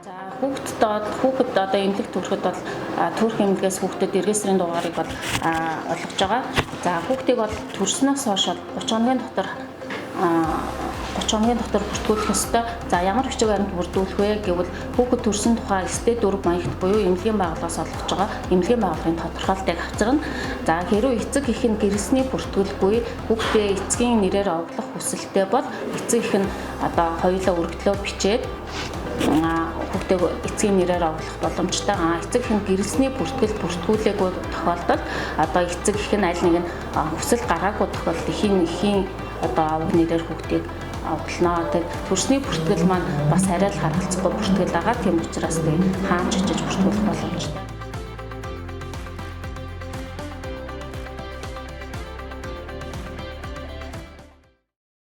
За хүүхэд одоо эмнэлэг төрөхөд бол төрөх эмнэлгээс хүүхдэд эргээсрийн дугаарыг бол олгож байгаа. За хүүхдийг бол төрснөөс хойш 30 хоногийн дотор бүртгүүлэх ёстой. За ямар бичиг баримт бүрдүүлэх вэ гэвэл хүүхэд төрсөн тухай СТ4 маягт буюу эмнэлгийн байгууллагаас олгож байгаа эмнэлгийн байгууллагын тодорхойлолтыг авчирна. За хэрвээ эцэг эх нь гэрэлсний бүртгүүлгүй хүүхдээ эцгийн нэрээр овоглох хүсэлтэй бол эцэг эх нь одоо хоёулаа өргөдлөө бичээд хүүхдээ эцгийн нэрээр овоглох боломжтой. Эцэг эх нь гэрэлсний бүртгүүлээгүй тохиолдолд одоо эцэг эх нь аль нэг нь хүсэл гаргаагүй тохиолдолд эхийн одоо авах нэрээр хүүхдийг авгалнаа. Тэгээд төрсний бүртгэл маань бас арай л харгалзахгүй бүртгэл байгаа. Тийм учраас хаан ч очиж бүртгүүлэх боломжтой.